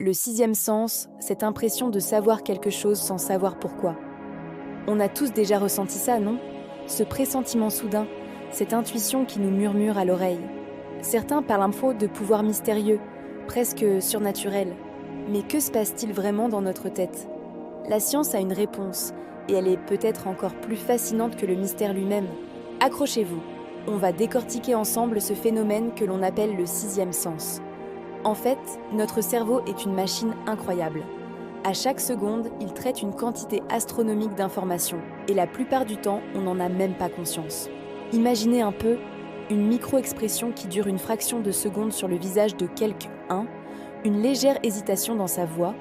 Le sixième sens, cette impression de savoir quelque chose sans savoir pourquoi. On a tous déjà ressenti ça, non? Ce pressentiment soudain, cette intuition qui nous murmure à l'oreille. Certains parlent un peu de pouvoir mystérieux, presque surnaturel. Mais que se passe-t-il vraiment dans notre tête? La science a une réponse, et elle est peut-être encore plus fascinante que le mystère lui-même. Accrochez-vous, on va décortiquer ensemble ce phénomène que l'on appelle le sixième sens. En fait, notre cerveau est une machine incroyable. À chaque seconde, il traite une quantité astronomique d'informations, et la plupart du temps, on n'en a même pas conscience. Imaginez un peu une micro-expression qui dure une fraction de seconde sur le visage de quelqu'un, une légère hésitation dans sa voix,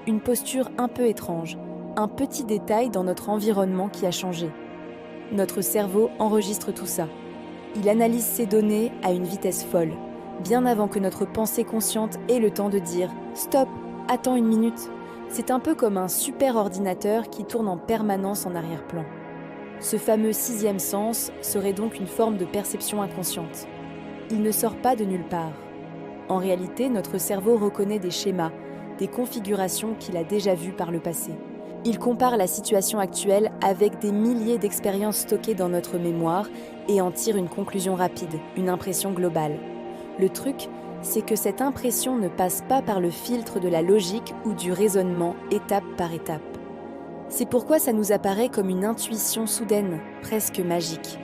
une posture un peu étrange, un petit détail dans notre environnement qui a changé. Notre cerveau enregistre tout ça. Il analyse ces données à une vitesse folle, bien avant que notre pensée consciente ait le temps de dire « Stop, attends une minute ». C'est un peu comme un super ordinateur qui tourne en permanence en arrière-plan. Ce fameux sixième sens serait donc une forme de perception inconsciente. Il ne sort pas de nulle part. En réalité, notre cerveau reconnaît des schémas, des configurations qu'il a déjà vues par le passé. Il compare la situation actuelle avec des milliers d'expériences stockées dans notre mémoire et en tire une conclusion rapide, une impression globale. Le truc, c'est que cette impression ne passe pas par le filtre de la logique ou du raisonnement étape par étape. C'est pourquoi ça nous apparaît comme une intuition soudaine, presque magique.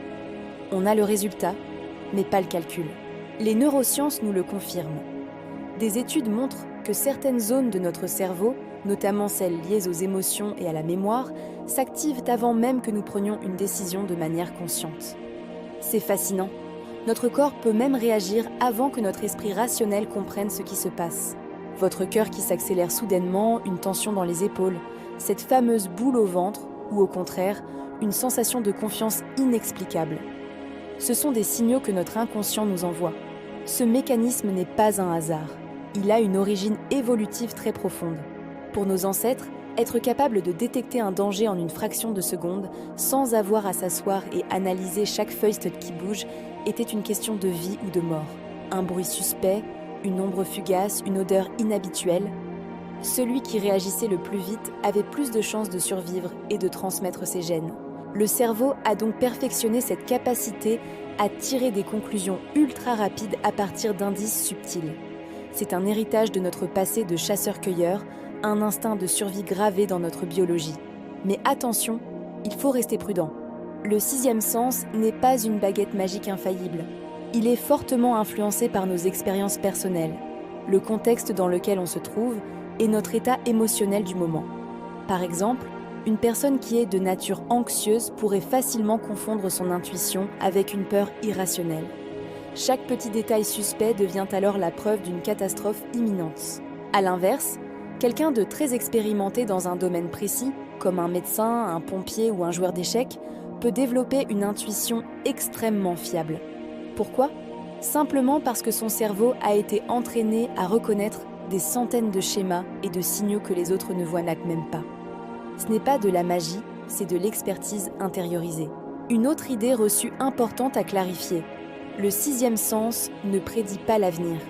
On a le résultat, mais pas le calcul. Les neurosciences nous le confirment. Des études montrent que certaines zones de notre cerveau, notamment celles liées aux émotions et à la mémoire, s'activent avant même que nous prenions une décision de manière consciente. C'est fascinant. Notre corps peut même réagir avant que notre esprit rationnel comprenne ce qui se passe. Votre cœur qui s'accélère soudainement, une tension dans les épaules, cette fameuse boule au ventre, ou au contraire, une sensation de confiance inexplicable. Ce sont des signaux que notre inconscient nous envoie. Ce mécanisme n'est pas un hasard. Il a une origine évolutive très profonde. Pour nos ancêtres, être capable de détecter un danger en une fraction de seconde, sans avoir à s'asseoir et analyser chaque feuille qui bouge, était une question de vie ou de mort. Un bruit suspect, une ombre fugace, une odeur inhabituelle. Celui qui réagissait le plus vite avait plus de chances de survivre et de transmettre ses gènes. Le cerveau a donc perfectionné cette capacité à tirer des conclusions ultra rapides à partir d'indices subtils. C'est un héritage de notre passé de chasseur-cueilleur, un instinct de survie gravé dans notre biologie. Mais attention, il faut rester prudent. Le sixième sens n'est pas une baguette magique infaillible. Il est fortement influencé par nos expériences personnelles, le contexte dans lequel on se trouve et notre état émotionnel du moment. Par exemple, une personne qui est de nature anxieuse pourrait facilement confondre son intuition avec une peur irrationnelle. Chaque petit détail suspect devient alors la preuve d'une catastrophe imminente. À l'inverse, quelqu'un de très expérimenté dans un domaine précis, comme un médecin, un pompier ou un joueur d'échecs, peut développer une intuition extrêmement fiable. Pourquoi? Simplement parce que son cerveau a été entraîné à reconnaître des centaines de schémas et de signaux que les autres ne voient même pas. Ce n'est pas de la magie, c'est de l'expertise intériorisée. Une autre idée reçue importante à clarifier. Le sixième sens ne prédit pas l'avenir.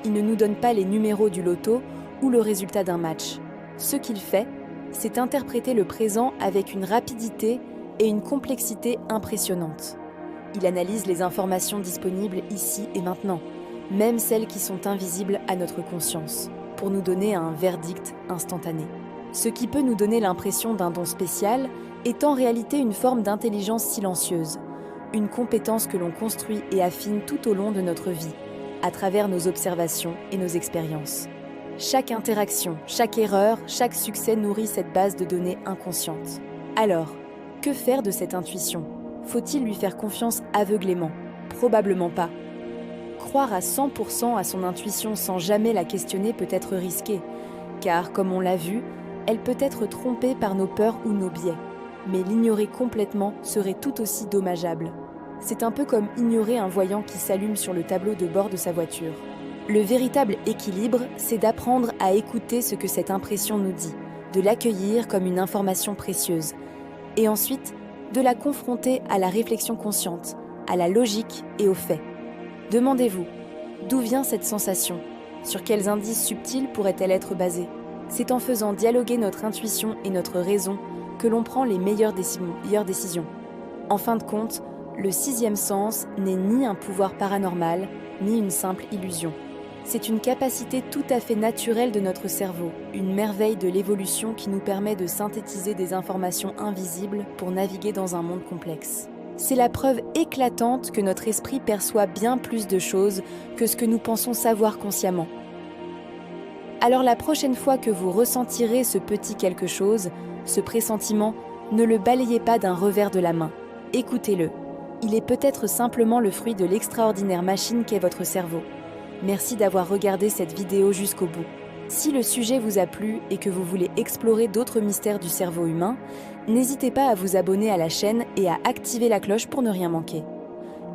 Il ne nous donne pas les numéros du loto ou le résultat d'un match. Ce qu'il fait, c'est interpréter le présent avec une rapidité et une complexité impressionnantes. Il analyse les informations disponibles ici et maintenant, même celles qui sont invisibles à notre conscience, pour nous donner un verdict instantané. Ce qui peut nous donner l'impression d'un don spécial est en réalité une forme d'intelligence silencieuse, une compétence que l'on construit et affine tout au long de notre vie, à travers nos observations et nos expériences. Chaque interaction, chaque erreur, chaque succès nourrit cette base de données inconsciente. Alors, que faire de cette intuition? Faut-il lui faire confiance aveuglément? Probablement pas. Croire à 100% à son intuition sans jamais la questionner peut être risqué, car, comme on l'a vu, elle peut être trompée par nos peurs ou nos biais. Mais l'ignorer complètement serait tout aussi dommageable. C'est un peu comme ignorer un voyant qui s'allume sur le tableau de bord de sa voiture. Le véritable équilibre, c'est d'apprendre à écouter ce que cette impression nous dit, de l'accueillir comme une information précieuse, et ensuite de la confronter à la réflexion consciente, à la logique et aux faits. Demandez-vous, d'où vient cette sensation? Sur quels indices subtils pourrait-elle être basée? C'est en faisant dialoguer notre intuition et notre raison que l'on prend les meilleures décisions. En fin de compte, le sixième sens n'est ni un pouvoir paranormal, ni une simple illusion. C'est une capacité tout à fait naturelle de notre cerveau, une merveille de l'évolution qui nous permet de synthétiser des informations invisibles pour naviguer dans un monde complexe. C'est la preuve éclatante que notre esprit perçoit bien plus de choses que ce que nous pensons savoir consciemment. Alors la prochaine fois que vous ressentirez ce petit quelque chose, ce pressentiment, ne le balayez pas d'un revers de la main. Écoutez-le. Il est peut-être simplement le fruit de l'extraordinaire machine qu'est votre cerveau. Merci d'avoir regardé cette vidéo jusqu'au bout. Si le sujet vous a plu et que vous voulez explorer d'autres mystères du cerveau humain, n'hésitez pas à vous abonner à la chaîne et à activer la cloche pour ne rien manquer.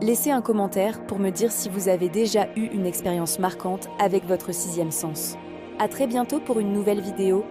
Laissez un commentaire pour me dire si vous avez déjà eu une expérience marquante avec votre sixième sens. À très bientôt pour une nouvelle vidéo.